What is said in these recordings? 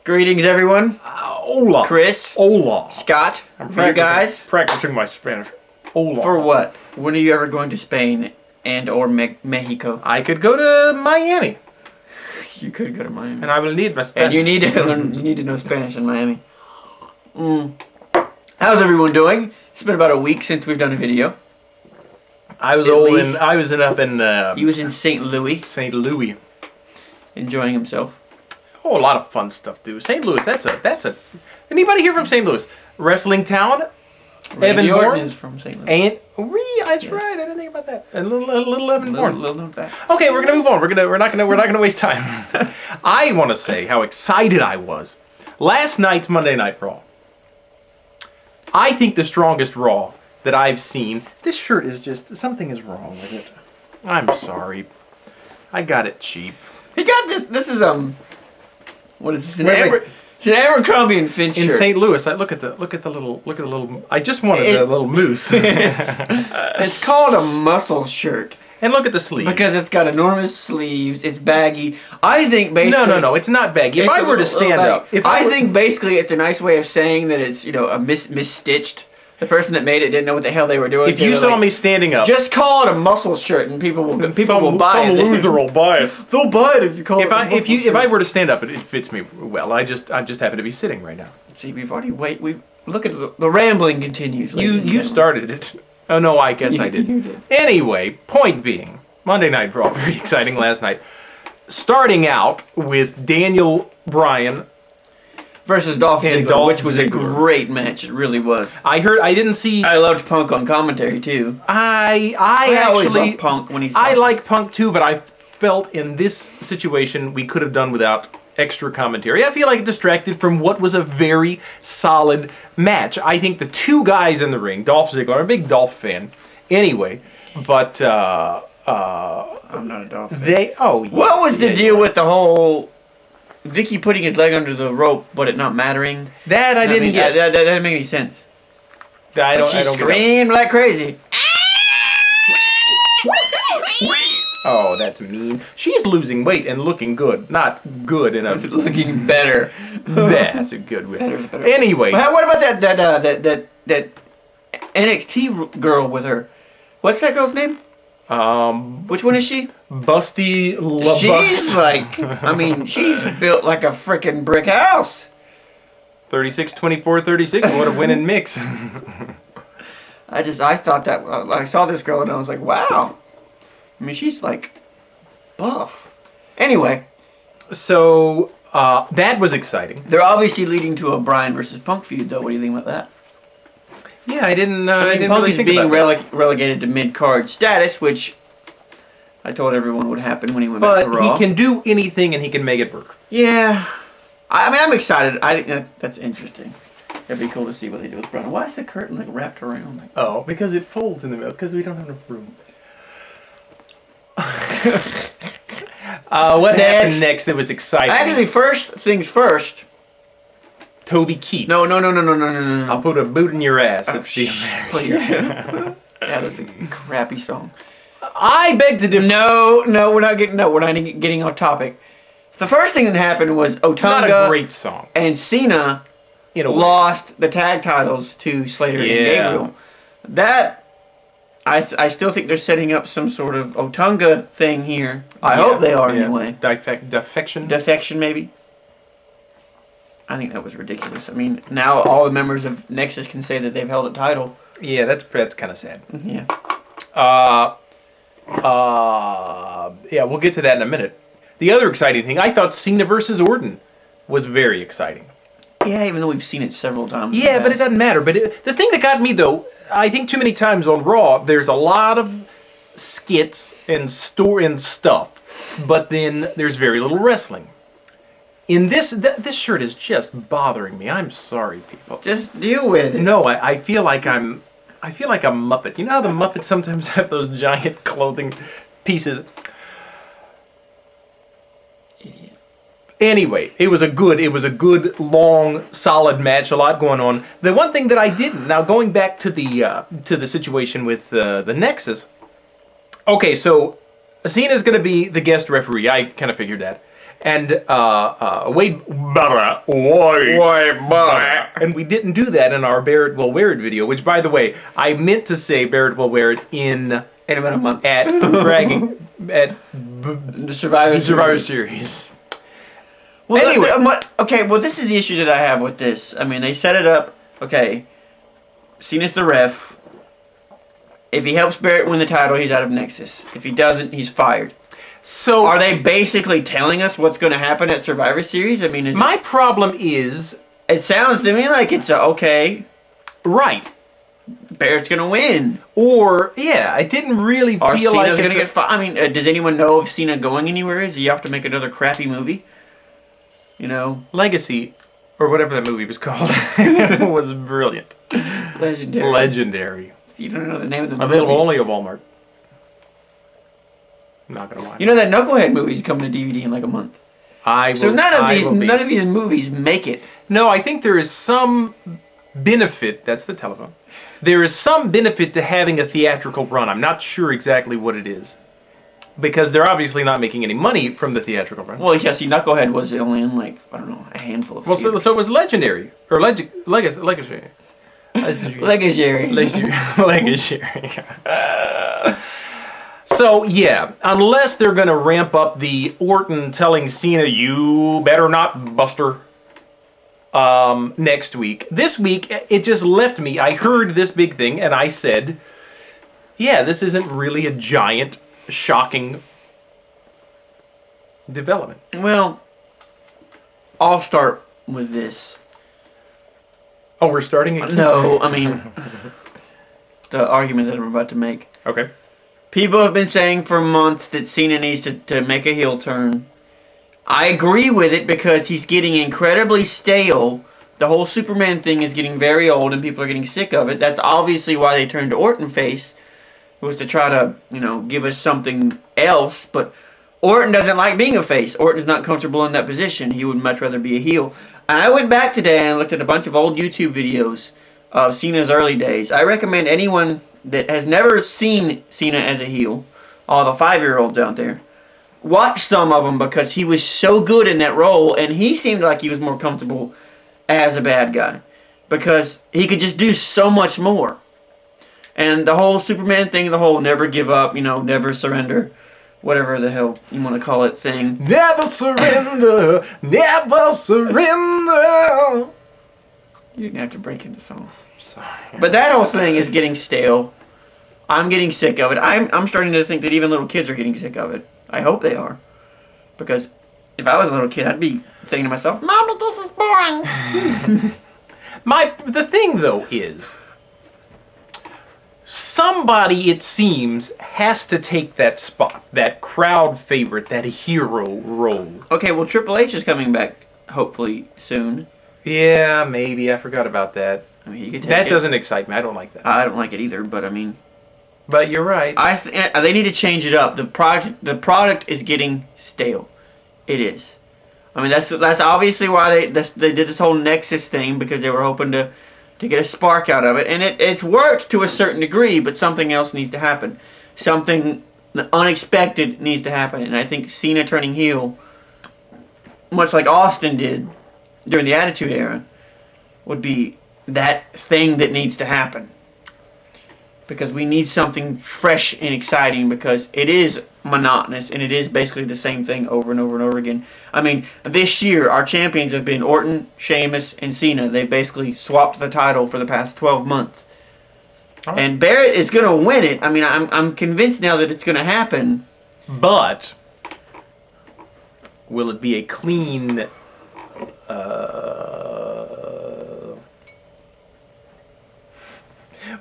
Greetings, everyone. Hola. Chris. Hola. Scott. For you guys. Practicing my Spanish. Hola. For what? When are you ever going to Spain and or Mexico? I could go to Miami. You could go to Miami. And I will need my Spanish. And you need to learn, you need to know Spanish in Miami. How's everyone doing? It's been about a week since we've done a video. I was up in He was in St. Louis. St. Louis. Enjoying himself. Oh, a lot of fun stuff, dude. St. Louis, that's a anybody here from St. Louis? Wrestling town? Randy Evan Orton Bourne is from St. Louis. That's right. I didn't think about that. A little Evan Bourne. Little known fact. Okay, we're gonna move on. We're not gonna waste time. I want to say how excited I was. Last night's Monday Night Raw. I think the strongest Raw that I've seen. This shirt is just something is wrong with it. I'm sorry. I got it cheap. He got this. This is what is this? It's an Abercrombie and Fitch In shirt. St. Louis, look at the little. I just wanted the little moose. It's called a muscle shirt. And look at the sleeves. Because it's got enormous sleeves. It's baggy. I think basically. No, it's not baggy. If I were to stand up, I think basically it's a nice way of saying that it's a misstitched. The person that made it didn't know what the hell they were doing. If you saw me standing up, just call it a muscle shirt, and people will buy it. Some loser will buy it. They'll buy it if you call it. If I were to stand up, it fits me well. I just happen to be sitting right now. See, we've already we look at the rambling continues. You started it. Oh no, I guess I did. You did. Anyway, point being, Monday Night Raw, very exciting last night. Starting out with Daniel Bryan versus Dolph and Ziggler, Dolph which was a Ziggler. great match. It really was. I didn't see. I loved Punk on commentary too. I always actually love Punk when he's. I like Punk too, but I felt in this situation we could have done without extra commentary. I feel like it distracted from what was a very solid match. I think the two guys in the ring, Dolph Ziggler, I'm a big Dolph fan, anyway, but I'm not a Dolph fan. What was the deal with the whole Vicky putting his leg under the rope, but it not mattering? That I didn't get. That didn't make any sense. I don't She get screamed like crazy. Oh, that's mean. She's losing weight and looking good. Not good in a Looking better. That's a good way. Better. Anyway, Well, what about that NXT girl with her? What's that girl's name? Which one is she? Busty LaBus. She's like, she's built like a freaking brick house. 36, 24, 36. What a winning mix. I thought that, I saw this girl and I was like, wow. She's like buff. Anyway. So, that was exciting. They're obviously leading to a Bryan versus Punk feud, though. What do you think about that? Yeah, I didn't Punk really is think being about that. relegated to mid-card status, which I told everyone would happen when he went back to But Raw. he can do anything and he can make it work. Yeah. I'm excited. I think that's interesting. It'd be cool to see what they do with Bryan. Why is the curtain wrapped around? Because it folds in the middle. Because we don't have enough room. What happened next that was exciting? Actually, first things first. Toby Keith. No. I'll put a boot in your ass. Oh, It's the American. That is a crappy song. I beg to differ. No, we're not getting off topic. The first thing that happened was Otunga It's not a great song. and Cena lost the tag titles to Slater and Gabriel. That I still think they're setting up some sort of Otunga thing here. I hope they are anyway. Defection maybe. I think that was ridiculous. Now all the members of Nexus can say that they've held a title. Yeah, that's kind of sad. Yeah. Yeah, we'll get to that in a minute. The other exciting thing, I thought Cena versus Orton was very exciting. Yeah, even though we've seen it several times. Yeah, but it doesn't matter. But the thing that got me, though, I think too many times on Raw, there's a lot of skits and stuff, but then there's very little wrestling. In this shirt is just bothering me. I'm sorry, people. Just deal with it. No, I feel like a Muppet. You know how the Muppets sometimes have those giant clothing pieces? Idiot. Anyway, it was a good, long, solid match. A lot going on. The one thing that I didn't, now going back to the situation with the Nexus. Okay, so Cena's going to be the guest referee. I kind of figured that. And Wade Barrett. And we didn't do that in our Barrett will wear it video, which, by the way, I meant to say Barrett will wear it in about a month at bragging at the Survivor Series. Well, anyway, okay. Well, this is the issue that I have with this. I mean, they set it up. Okay, Cena's the ref. If he helps Barrett win the title, he's out of Nexus. If he doesn't, he's fired. So are they basically telling us what's going to happen at Survivor Series? I mean, my problem is, it sounds to me like it's okay, right? Barrett's going to win, or I didn't really feel Cena's like going to get. I mean, does anyone know if Cena going anywhere? Is he have to make another crappy movie? You know, Legacy, or whatever that movie was called, was brilliant, legendary. You don't know the name of the movie. Available only at Walmart. I'm not gonna lie. You know that Knucklehead movie is coming to DVD in like a month. So none of these movies make it. No, I think there is some benefit. That's the telephone. There is some benefit to having a theatrical run. I'm not sure exactly what it is, because they're obviously not making any money from the theatrical run. Well, yeah. See, Knucklehead was only in like a handful of. Well, so it was Legendary or Legacy. So yeah, unless they're gonna ramp up the Orton telling Cena, "You better not, Buster," next week. This week, it just left me. I heard this big thing, and I said, "Yeah, this isn't really a giant, shocking development." Well, I'll start with this. Oh, we're starting again? No, I mean, the argument that I'm about to make. Okay. People have been saying for months that Cena needs to make a heel turn. I agree with it because he's getting incredibly stale. The whole Superman thing is getting very old and people are getting sick of it. That's obviously why they turned to Orton face. It was to try to, give us something else. But Orton doesn't like being a face. Orton's not comfortable in that position. He would much rather be a heel. And I went back today and looked at a bunch of old YouTube videos of Cena's early days. I recommend anyone that has never seen Cena as a heel, all the 5-year-olds out there, watch some of them because he was so good in that role and he seemed like he was more comfortable as a bad guy because he could just do so much more. And the whole Superman thing, the whole never give up, never surrender, whatever the hell you want to call it thing. Never surrender, never surrender. You didn't have to break into song. Sorry. But that whole thing is getting stale. I'm getting sick of it. I'm starting to think that even little kids are getting sick of it. I hope they are. Because if I was a little kid, I'd be saying to myself, "Mommy, this is boring." The thing, though, is somebody, it seems, has to take that spot, that crowd favorite, that hero role. Okay, well, Triple H is coming back, hopefully, soon. Yeah, maybe. I forgot about that. I mean, you could take that doesn't excite me. I don't like that. I don't like it either, but I mean... But you're right. They need to change it up. The product is getting stale. It is. I mean, that's obviously why they did this whole Nexus thing, because they were hoping to get a spark out of it. And it's worked to a certain degree, but something else needs to happen. Something unexpected needs to happen. And I think Cena turning heel, much like Austin did during the Attitude Era, would be that thing that needs to happen. Because we need something fresh and exciting, because it is monotonous and it is basically the same thing over and over and over again. I mean, this year our champions have been Orton, Sheamus, and Cena. They basically swapped the title for the past 12 months. Oh. And Barrett is going to win it. I mean, I'm convinced now that it's going to happen. But will it be a clean...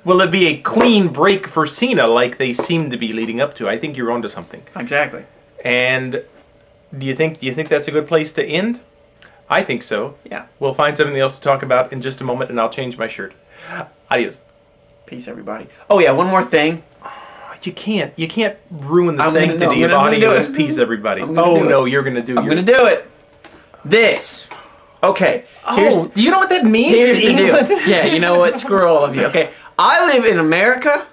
Will it be a clean break for Cena like they seem to be leading up to? I think you're onto something. Exactly. And do you think that's a good place to end? I think so. Yeah. We'll find something else to talk about in just a moment, and I'll change my shirt. Adios. Peace, everybody. Oh yeah, one more thing. You can't ruin the sanctity of audio. Peace, everybody. Oh no, you're gonna do. I'm gonna do it. This. Okay. Oh, do you know what that means? Here's the deal. Yeah, you know what? Screw all of you. Okay. I live in America,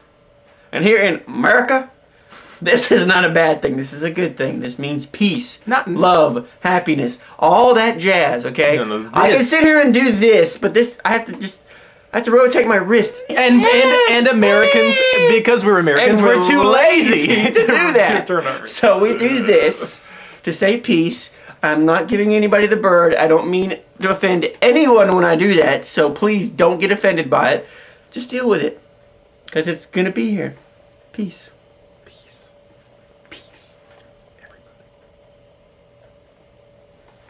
and here in America, This is not a bad thing. This is a good thing. This means peace, Not- love, happiness, all that jazz. Okay. No, I can this- sit here and do this, but this I have to rotate my wrist. And Americans, because we're Americans, And we're too lazy to do that. turn over. So we do this to say peace. I'm not giving anybody the bird. I don't mean to offend anyone when I do that. So please don't get offended by it. Just deal with it, because it's gonna be here. Peace.